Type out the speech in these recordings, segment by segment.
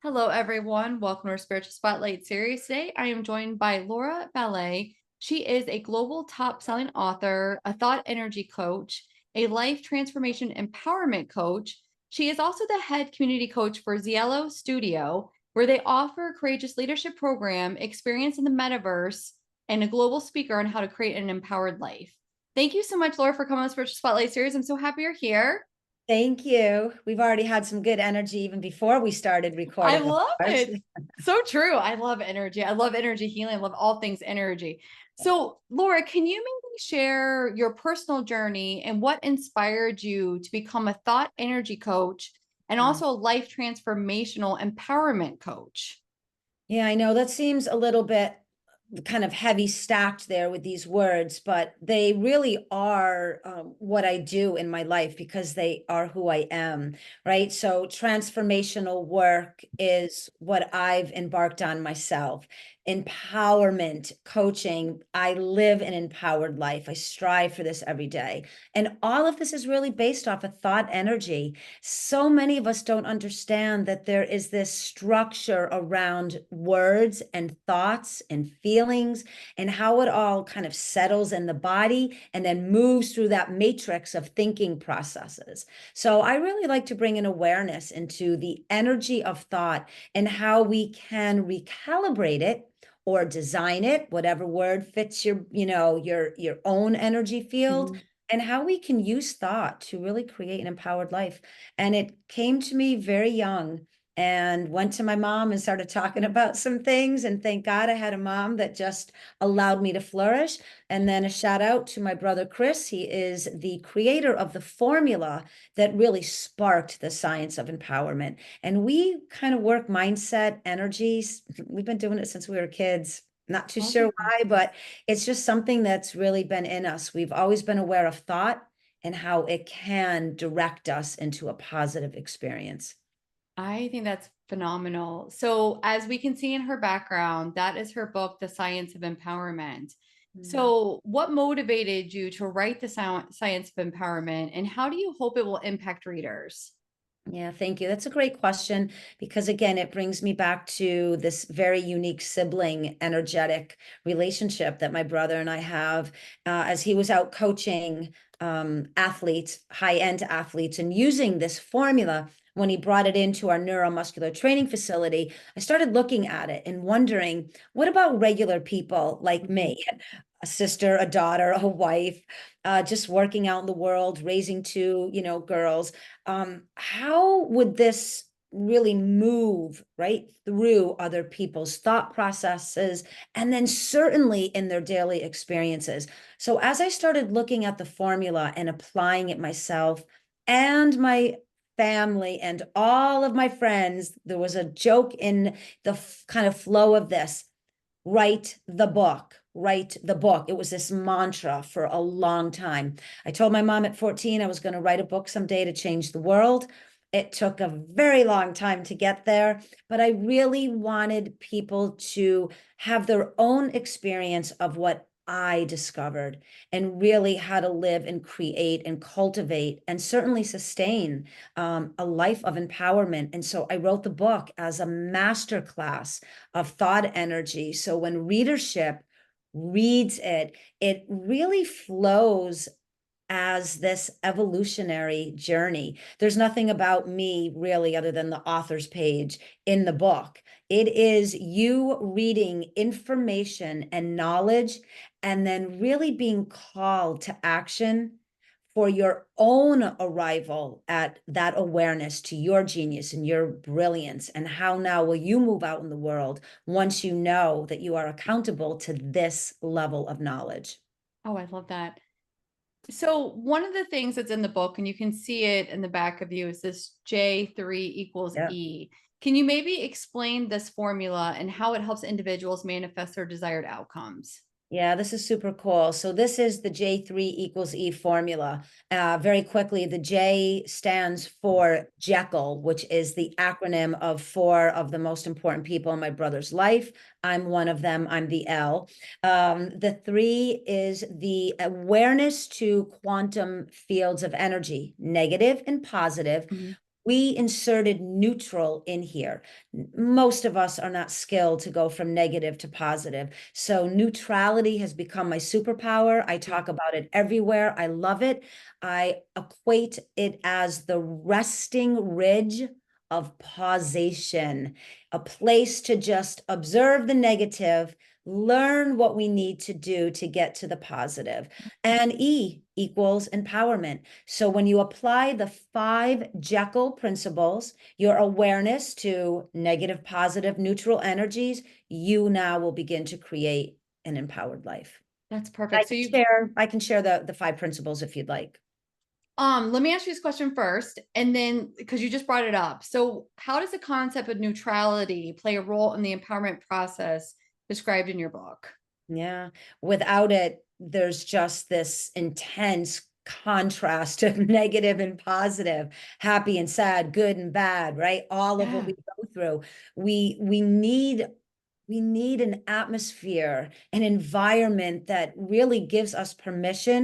Hello, everyone. Welcome to our Spiritual Spotlight series. Today, I am joined by Laura Ballet. She is a global top-selling author, a thought energy coach, a life transformation empowerment coach. She is also the head community coach for Ziello Studio, where they offer a courageous leadership program, experience in the metaverse, and a global speaker on how to create an empowered life. Thank you so much, Laura, for coming on the Spiritual Spotlight series. I'm so happy you're here. Thank you. We've already had some good energy even before we started I recording, of love course. it. So true. I love energy. I love energy healing. I love all things energy. So, Laura, can you maybe share your personal journey and what inspired you to become a thought energy coach and Mm. also a life transformational empowerment coach? Yeah, I know that seems a little bit kind of heavy stacked there with these words, but they really are what I do in my life because they are who I am, right? So transformational work is what I've embarked on myself. Empowerment, coaching, I live an empowered life. I strive for this every day. And all of this is really based off of thought energy. So many of us don't understand that there is this structure around words and thoughts and feelings and how it all kind of settles in the body and then moves through that matrix of thinking processes. So I really like to bring an awareness into the energy of thought and how we can recalibrate it or design it, whatever word fits your own energy field, Mhm. and how we can use thought to really create an empowered life. And it came to me very young, and went to my mom and started talking about some things. And thank God I had a mom that just allowed me to flourish. And then a shout out to my brother Chris. He is the creator of the formula that really sparked the science of empowerment. And we kind of work mindset, energies. We've been doing it since we were kids. Not too sure Awesome. why, but it's just something that's really been in us. We've always been aware of thought and how it can direct us into a positive experience. I think that's phenomenal. So, as we can see in her background, that is her book, The Science of Empowerment. Mm. So, what motivated you to write the Science of Empowerment, and how do you hope it will impact readers? Yeah, thank you. That's a great question because, again, it brings me back to this very unique sibling energetic relationship that my brother and I have as he was out coaching athletes, high-end athletes, and using this formula. When he brought it into our neuromuscular training facility, I started looking at it and wondering, what about regular people like Mhm. me? A sister, a daughter, a wife, just working out in the world, raising two, girls. How would this really move right through other people's thought processes and then certainly in their daily experiences? So as I started looking at the formula and applying it myself and my family and all of my friends, there was a joke in the kind of flow of this: write the book, write the book. It was this mantra for a long time. I told my mom at 14 I was going to write a book someday to change the world. It took a very long time to get there, but I really wanted people to have their own experience of what I discovered and really how to live and create and cultivate and certainly sustain a life of empowerment. And so I wrote the book as a masterclass of thought energy. So when readership reads it, it really flows as this evolutionary journey. There's nothing about me really other than the author's page in the book. It is you reading information and knowledge and then really being called to action for your own arrival at that awareness to your genius and your brilliance. And how now will you move out in the world once you know that you are accountable to this level of knowledge? Oh, I love that. So, one of the things that's in the book, and you can see it in the back of you, is this J3 equals Yeah. E. Can you maybe explain this formula and how it helps individuals manifest their desired outcomes? Yeah, this is super cool. So this is the J3 equals E formula. Very quickly, the J stands for Jekyll, which is the acronym of four of the most important people in my brother's life. I'm one of them. I'm the L. The three is the awareness to quantum fields of energy, negative and positive, Mhm. We inserted neutral in here. Most of us are not skilled to go from negative to positive. So neutrality has become my superpower. I Mm. talk about it everywhere. I love it. I equate it as the resting ridge of pausation, a place to just observe the negative, learn what we need to do to get to the positive. And E equals empowerment. So when you apply the 5 Jekyll principles, your awareness to negative, positive, neutral energies, you now will begin to create an empowered life. That's I perfect. So can you share, I can share the 5 principles if you'd like. let me ask you this question first, and then because you just brought it up. So how does the concept of neutrality play a role in the empowerment process described in your book? Yeah. Without it, there's just this intense contrast of negative and positive, happy and sad, good and bad, right? All of what Yeah. we go through. We need an atmosphere, an environment that really gives us permission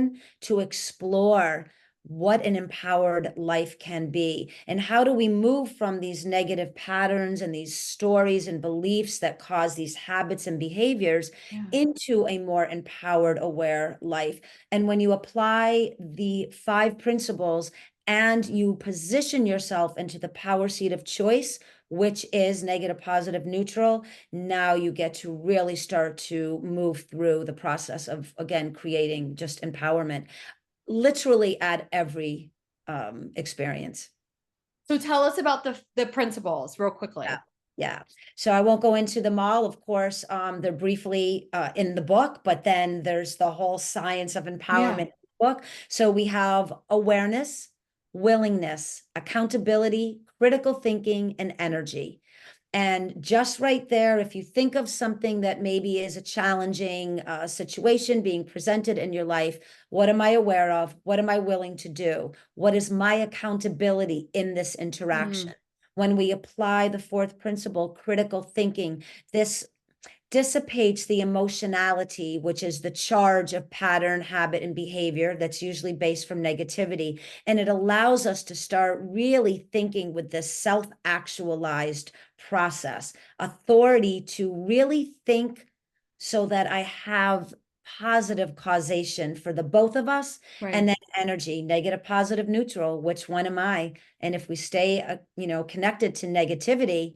to explore what an empowered life can be. And how do we move from these negative patterns and these stories and beliefs that cause these habits and behaviors Yeah. into a more empowered, aware life? And when you apply the 5 principles and you position yourself into the power seat of choice, which is negative, positive, neutral, now you get to really start to move through the process of, again, creating just empowerment literally at every experience. So tell us about the principles real Yeah. quickly. Yeah. So I won't go into them all. Of course, they're briefly in the book, but then there's the whole science of Yeah. empowerment book. So we have awareness, willingness, accountability, critical thinking, and energy. And just right there, if you think of something that maybe is a challenging situation being presented in your life, what am I aware of? What am I willing to do? What is my accountability in this interaction? Mm, When we apply the 4th principle, critical thinking, this dissipates the emotionality, which is the charge of pattern, habit, and behavior that's usually based from negativity. And it allows us to start really thinking with this self actualized process, authority to really think so that I have positive causation for the both of us, and right. then energy, negative, positive, neutral. Which one am I? And if we stay, connected to negativity,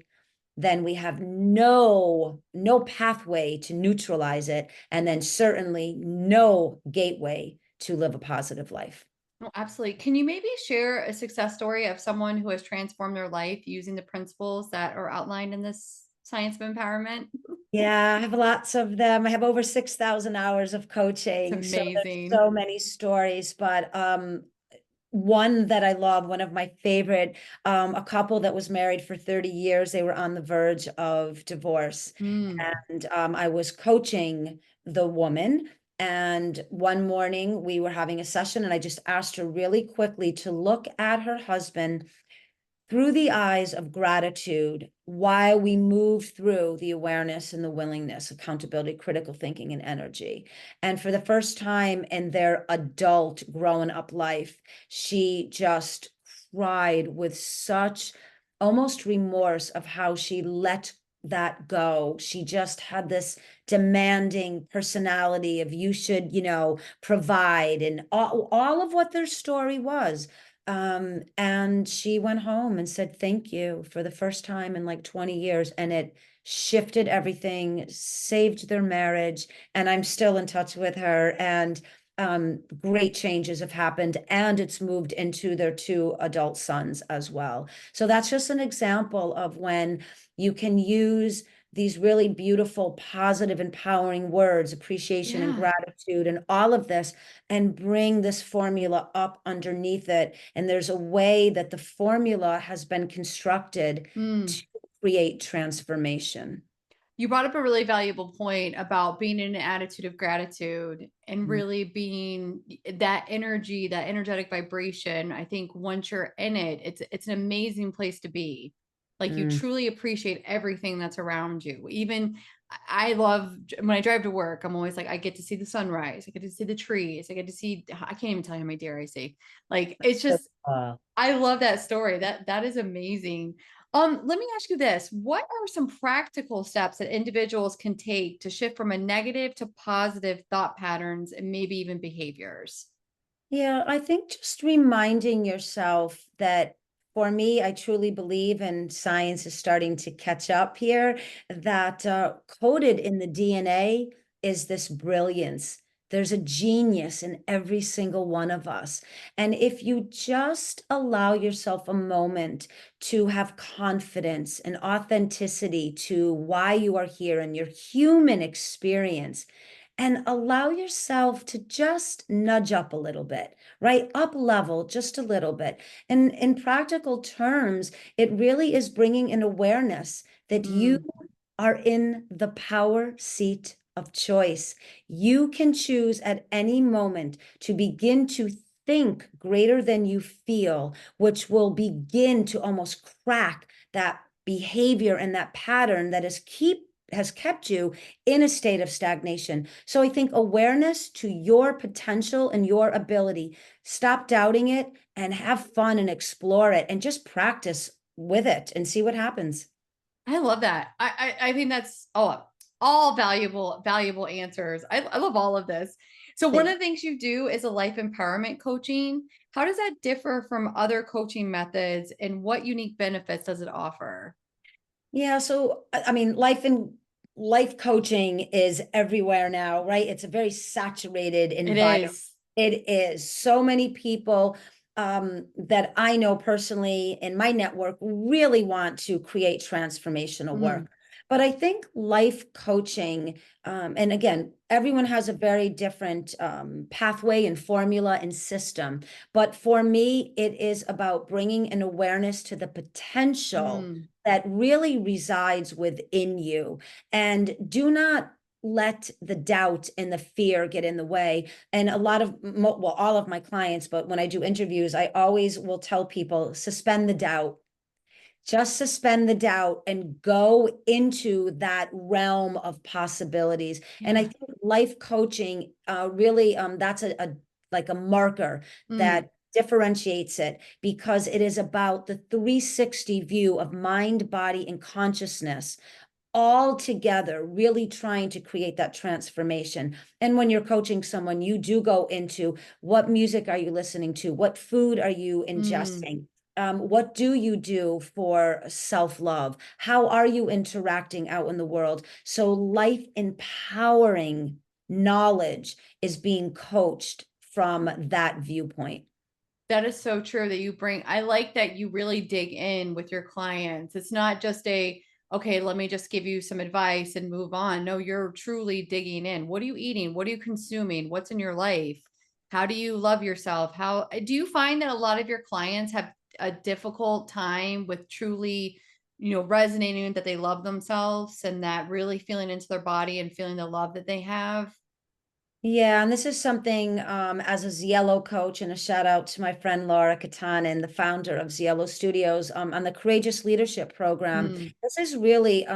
then we have no pathway to neutralize it, and then certainly no gateway to live a positive life. Oh, absolutely. Can you maybe share a success story of someone who has transformed their life using the principles that are outlined in this science of empowerment? Yeah, I have lots of them. I have over 6,000 hours of It's coaching, so there's amazing. so many stories, but one that I love, one of my favorite, a couple that was married for 30 years, they were on the verge of divorce. Mm, And I was coaching the woman. And one morning we were having a session, and I just asked her really quickly to look at her husband through the eyes of gratitude while we move through the awareness and the willingness, accountability, critical thinking, and energy. And for the first time in their adult grown up life, she just cried with such almost remorse of how she let that go. She just had this demanding personality of you should, provide, and all of what their story was. And she went home and said thank you for the first time in like 20 years. And it shifted everything, saved their marriage. And I'm still in touch with her. And great changes have happened. And it's moved into their 2 adult sons as well. So that's just an example of when you can use these really beautiful, positive, empowering words, appreciation and yeah. gratitude, and all of this, and bring this formula up underneath it. And there's a way that the formula has been constructed Mm. to create transformation. You brought up a really valuable point about being in an attitude of gratitude and Mm. really being that energy, that energetic vibration. I think once you're in it, it's an amazing place to be. Like, you Mm. truly appreciate everything that's around you. Even I love when I drive to work, I'm always like, I get to see the sunrise, I get to see the trees, I get to see I can't even tell you how many deer I see. Like, it's So, just I love that story. That is amazing. Let me ask you this. What are some practical steps that individuals can take to shift from a negative to positive thought patterns and maybe even behaviors? yeah, I think just reminding yourself that for me, I truly believe, and science is starting to catch up here, that coded in the DNA is this brilliance. There's a genius in every single one of us. And if you just allow yourself a moment to have confidence and authenticity to why you are here and your human experience, and allow yourself to just nudge up a little bit, right? Up level just a little bit. And in practical terms, it really is bringing an awareness that you Mm, are in the power seat of choice. You can choose at any moment to begin to think greater than you feel, which will begin to almost crack that behavior and that pattern that has kept you in a state of stagnation. So I think awareness to your potential and your ability, stop doubting it and have fun and explore it and just practice with it and see what happens. I love that. I think that's all valuable answers. I love all of this. So one of Thank the things you do is a life empowerment coaching. How does that differ from other coaching methods, and what unique benefits does it offer? Yeah, so I mean, life coaching is everywhere now, right? It's a very saturated It environment. is. It is. So many people that I know personally in my network really want to create transformational Mm, work. But I think life coaching, and again, everyone has a very different pathway and formula and system. But for me, it is about bringing an awareness to the potential mm. that really resides within you. And do not let the doubt and the fear get in the way. And a lot of, well, all of my clients, but when I do interviews, I always will tell people suspend the doubt. Just suspend the doubt and go into that realm of possibilities. And I Yeah. think life coaching really that's a like a marker Mm, that differentiates it because it is about the 360 view of mind, body, and consciousness all together, really trying to create that transformation. And when you're coaching someone, you do go into what music are you listening to? What food are you mm. ingesting? What do you do for self-love? How are you interacting out in the world? So life empowering knowledge is being coached from that viewpoint. That is so true that you bring I like that you really dig in with your clients. It's not just a, okay, let me just give you some advice and move on. No, you're truly digging in. What are you eating? What are you consuming? What's in your life? How do you love yourself? How do you find that a lot of your clients have a difficult time with truly, resonating that they love themselves and that really feeling into their body and feeling the love that they have? Yeah, and this is something as a Ziello coach, and a shout out to my friend Laura Katanen, the founder of Ziello Studios, on the Courageous Leadership Program. Mm, This is really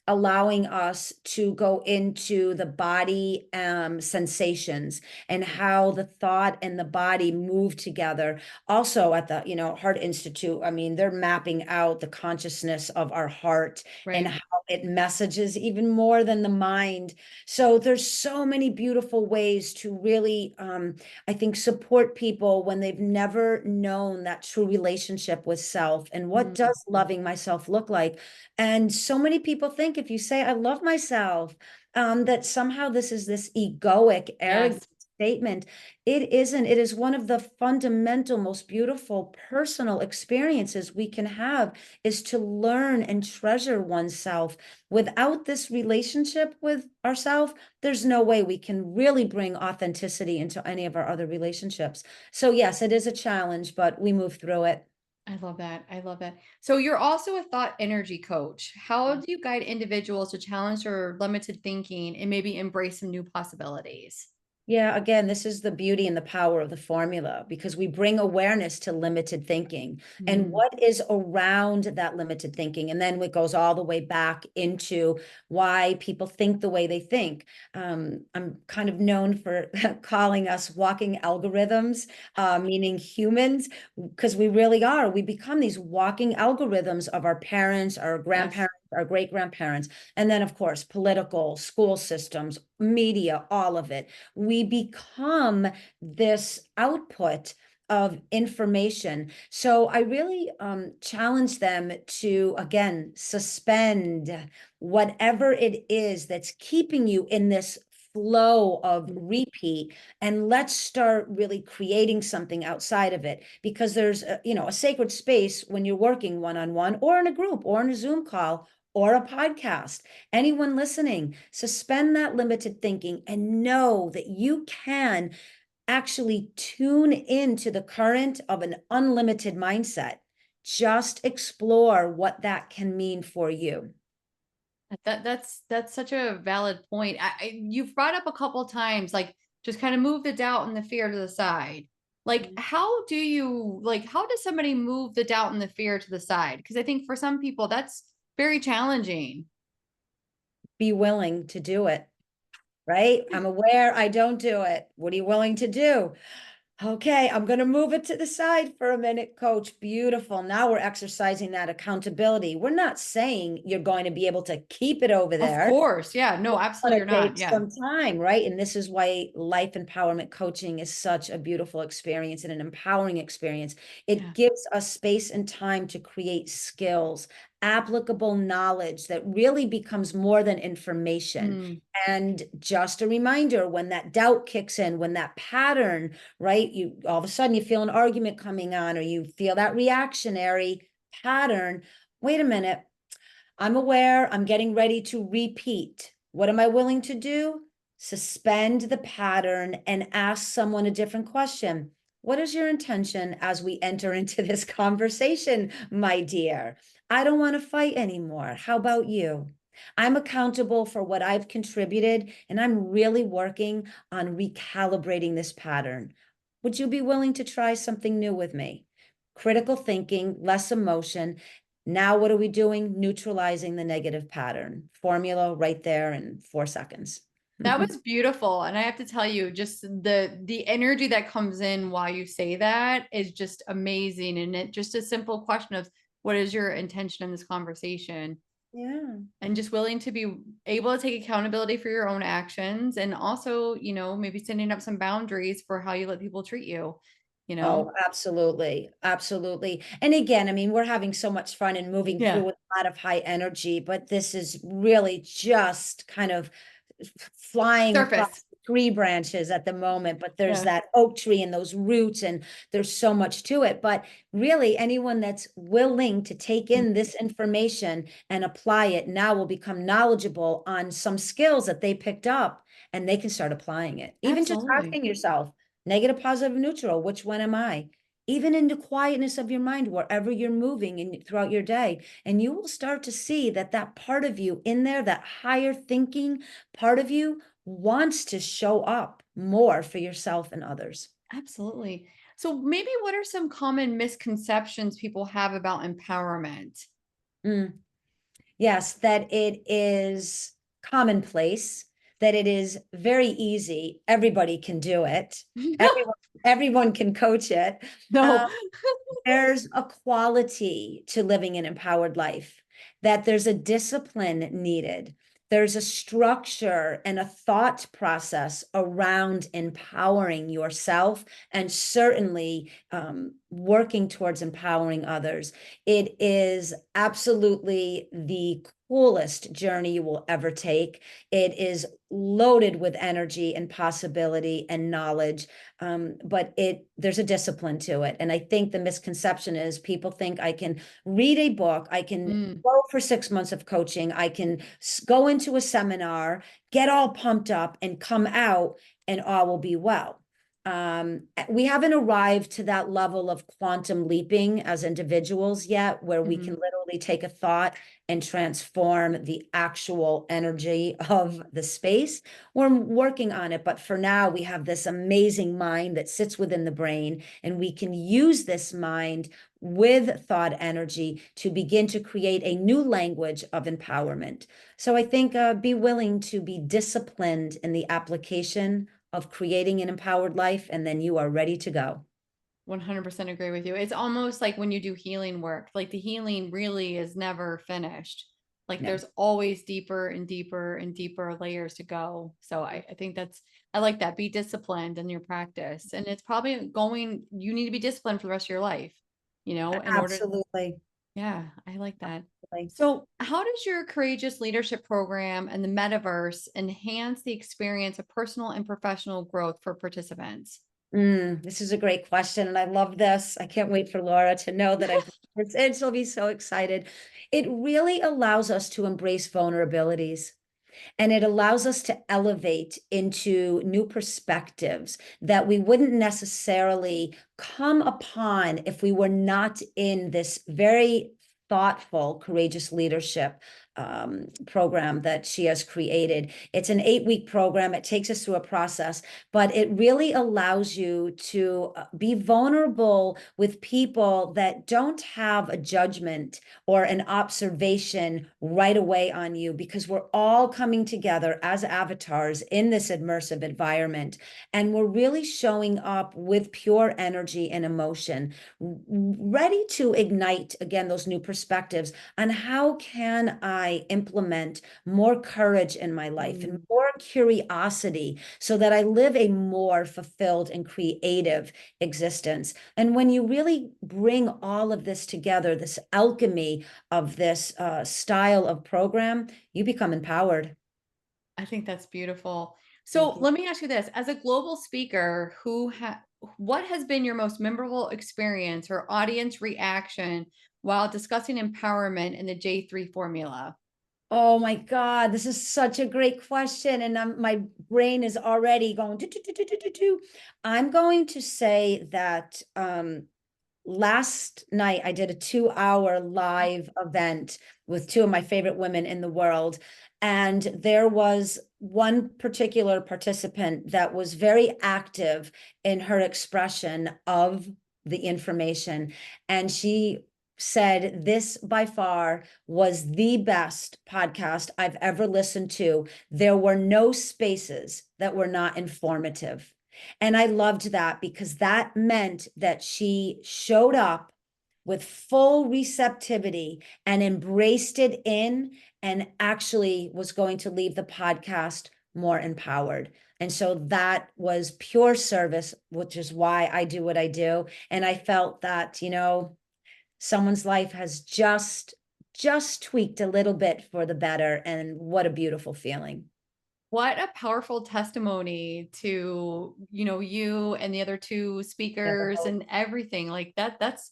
allowing us to go into the body sensations and how the thought and the body move together. Also at the, Heart Institute, I mean, they're mapping out the consciousness of our heart and right. how it messages even more than the mind. So there's so many beautiful ways to really, I think, support people when they've never known that true relationship with self. And what Mm, does loving myself look like? And so many people think if you say, I love myself, that somehow this is this egoic, arrogant yes. statement. It isn't. It is one of the fundamental, most beautiful personal experiences we can have is to learn and treasure oneself. Without this relationship with ourselves, there's no way we can really bring authenticity into any of our other relationships. So yes, it is a challenge, but we move through it. I love that. I love that. So you're also a thought energy coach. How do you guide individuals to challenge their limited thinking and maybe embrace some new possibilities? Yeah, again, this is the beauty and the power of the formula because we bring awareness to limited thinking and Mm, what is around that limited thinking. And then it goes all the way back into why people think the way they think. I'm kind of known for calling us walking algorithms, meaning humans, because we really are. We become these walking algorithms of our parents, our yes. grandparents, our great grandparents, and then, of course, political, school systems, media, all of it. We become this output of information. So I really challenge them to, again, suspend whatever it is that's keeping you in this flow of repeat, and let's start really creating something outside of it, because there's a sacred space when you're working one-on-one or in a group or in a Zoom call or a podcast. Anyone listening, suspend that limited thinking and know that you can actually tune into the current of an unlimited mindset. Just explore what that can mean for you. That's such a valid point. You've brought up a couple times, like just kind of move the doubt and the fear to the side. Like, how does somebody move the doubt and the fear to the side? Because I think for some people that's very challenging. Be willing to do it, right? I'm aware I don't do it. What are you willing to do? Okay, I'm going to move it to the side for a minute, coach. Beautiful. Now we're exercising that accountability. We're not saying you're going to be able to keep it over Of there. course. Yeah. No, absolutely Going you're to take not. Yeah. some time, right? And this is why life empowerment coaching is such a beautiful experience and an empowering experience. Yeah. It gives us space and time to create skills, applicable knowledge that really becomes more than information. Mm, And just a reminder, when that doubt kicks in, when that pattern, right? You all of a sudden you feel an argument coming on, or you feel that reactionary pattern. Wait a minute. I'm aware, I'm getting ready to repeat. What am I willing to do? Suspend the pattern and ask someone a different question. What is your intention as we enter into this conversation, my dear? I don't want to fight anymore. How about you? I'm accountable for what I've contributed, and I'm really working on recalibrating this pattern. Would you be willing to try something new with me? Critical thinking, less emotion. Now, what are we doing? Neutralizing the negative pattern. Formula right there in 4 seconds. that was beautiful. And I have to tell you, just the energy that comes in while you say that is just amazing. And it just a simple question of what is your intention in this conversation? Yeah. And just willing to be able to take accountability for your own actions and also, maybe setting up some boundaries for how you let people treat you, you Oh, know? absolutely. Absolutely. And again, I mean, we're having so much fun and moving through Yeah. with a lot of high energy, but this is really just kind of flying across Surface. tree branches at the moment, but there's Yeah. that oak tree and those roots, and there's so much to it. But really, anyone that's willing to take in this information and apply it now will become knowledgeable on some skills that they picked up, and they can start applying it. Even just Absolutely. asking yourself, negative, positive, neutral, which one am I? Even in the quietness of your mind, wherever you're moving and throughout your day. And you will start to see that that part of you in there, that higher thinking part of you, wants to show up more for yourself and others. Absolutely. So maybe what are some common misconceptions people have about empowerment? Mm. Yes, that it is commonplace, that it is very easy. Everybody can do it. Everyone can coach it. Uh, No. there's a quality to living an empowered life, that there's a discipline needed. There's a structure and a thought process around empowering yourself and certainly working towards empowering others. It is absolutely the coolest journey you will ever take. It is loaded with energy and possibility and knowledge, but there's a discipline to it. And I think the misconception is people think I can read a book, I can Mm, go for 6 months of coaching, I can go into a seminar, get all pumped up, and come out, and all will be well. We haven't arrived to that level of quantum leaping as individuals yet, where we can Mhm. literally take a thought and transform the actual energy of the space. We're working on it, but for now, we have this amazing mind that sits within the brain, and we can use this mind with thought energy to begin to create a new language of empowerment. So I think be willing to be disciplined in the application of creating an empowered life, and then you are ready to go. 100% agree with you. It's almost like when you do healing work, like the healing really is never finished. Like No, there's always deeper and deeper and deeper layers to go. So I think I like that. Be disciplined in your practice. And it's probably you need to be disciplined for the rest of your life, in order. absolutely. Yeah, I like that. Absolutely. So, how does your courageous leadership program and the metaverse enhance the experience of personal and professional growth for participants? This is a great question, and I love this. I can't wait for Laura to know that I've and she'll be so excited. It really allows us to embrace vulnerabilities. And it allows us to elevate into new perspectives that we wouldn't necessarily come upon if we were not in this very thoughtful, courageous leadership program that she has created. It's an 8-week program. It takes us through a process, but it really allows you to be vulnerable with people that don't have a judgment or an observation right away on you, because we're all coming together as avatars in this immersive environment. And we're really showing up with pure energy and emotion, ready to ignite again those new perspectives on how can I implement more courage in my life and Mm. more curiosity so that I live a more fulfilled and creative existence. And when you really bring all of this together, this alchemy of this style of program, you become empowered. I think that's beautiful. Thank So, you. let me ask you this: as a global speaker, what has been your most memorable experience or audience reaction while discussing empowerment in the J3 formula? Oh my God, this is such a great question. And my brain is already going, do, do, do, do, do, do, do. I'm going to say that last night I did a 2-hour live event with two of my favorite women in the world. And there was one particular participant that was very active in her expression of the information. And she said, this by far was the best podcast I've ever listened to. There were no spaces that were not informative. And I loved that because that meant that she showed up with full receptivity and embraced it in, and actually was going to leave the podcast more empowered. And so that was pure service, which is why I do what I do. And I felt that, someone's life has just tweaked a little bit for the better. And what a beautiful feeling. What a powerful testimony to, you and the other two Yeah, the speakers whole, and everything like that. That's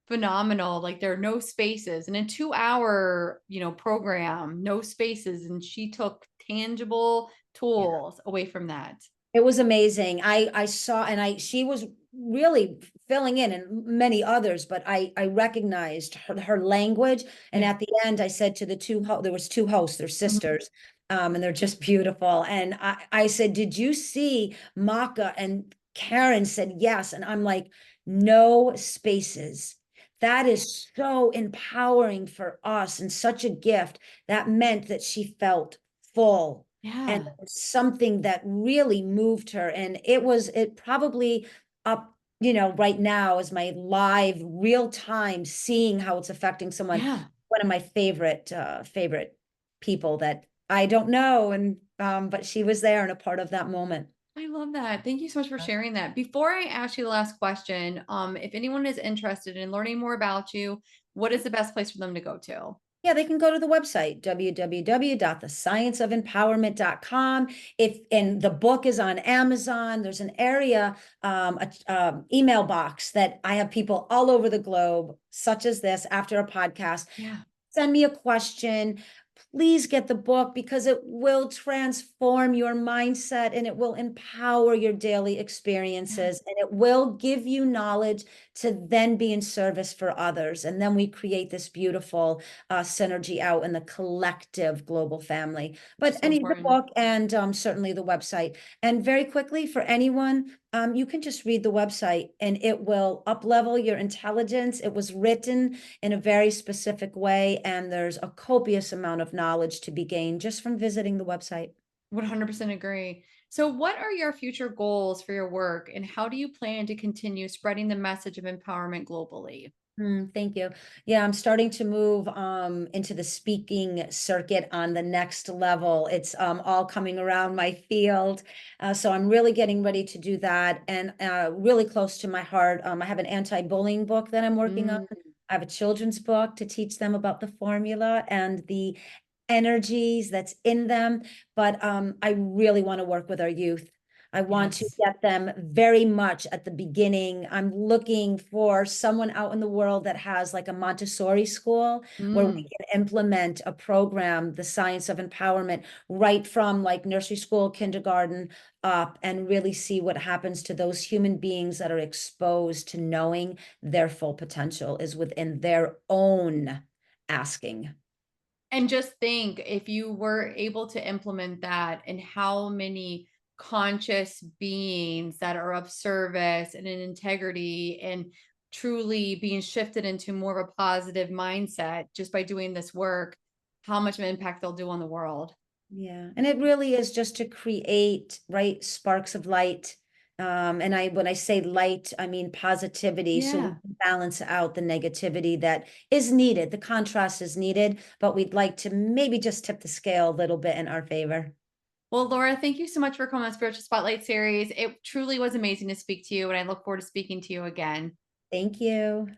phenomenal. Like there are no spaces in a 2 hour, program, no spaces. And she took tangible yeah. tools away from that. It was amazing. I saw, and she was really filling in, and many others, but I recognized her language. And Yeah. at the end, I said to the there was two hosts, they're Mhm. sisters, and they're just beautiful. And I said, did you see Maka? And Karen said yes. And I'm like, no spaces. That is so empowering for us and such a gift. That meant that she felt full, and Yeah. something that really moved her. And it probably up, right now is my live real time seeing how it's affecting someone, Yeah. one of my favorite people that I don't know. And but she was there and a part of that moment. I love that. Thank you so much for sharing that. Before I ask you the last question, if anyone is interested in learning more about you, what is the best place for them to go to? Yeah, they can go to the website, www.thescienceofempowerment.com. And the book is on Amazon. There's an area, email box that I have people all over the globe, such as this, after a podcast. Yeah. Send me a question. please get the book because it will transform your mindset and it will empower your daily Yeah, experiences and it will give you knowledge to then be in service for others. And then we create this beautiful synergy out in the collective global family. which is But so the important. book and certainly the website. And very quickly for anyone, you can just read the website and it will up level your intelligence. It was written in a very specific way, and there's a copious amount of knowledge to be gained just from visiting the website. 100% agree. So, what are your future goals for your work, and how do you plan to continue spreading the message of empowerment globally? Thank you. Yeah, I'm starting to move into the speaking circuit on the next level. It's all coming around my field. So I'm really getting ready to do that and really close to my heart. I have an anti-bullying book that I'm working on. Mm, I have a children's book to teach them about the formula and the energies that's in them. But I really want to work with our youth. I want to yes. get them very much at the beginning. I'm looking for someone out in the world that has like a Montessori school where we Mm. can implement a program, the science of empowerment, right from like nursery school, kindergarten up, and really see what happens to those human beings that are exposed to knowing their full potential is within their own asking. And just think if you were able to implement that and how many conscious beings that are of service and in integrity and truly being shifted into more of a positive mindset just by doing this work, how much of an impact they'll do on the world. Yeah, and it really is just to create, right, sparks of light. And when I say light, I mean positivity. So we Yeah. can balance out the negativity that is needed. The contrast is needed, but we'd like to maybe just tip the scale a little bit in our favor. Well, Laura, thank you so much for coming on Spiritual Spotlight series. It truly was amazing to speak to you, and I look forward to speaking to you again. Thank you.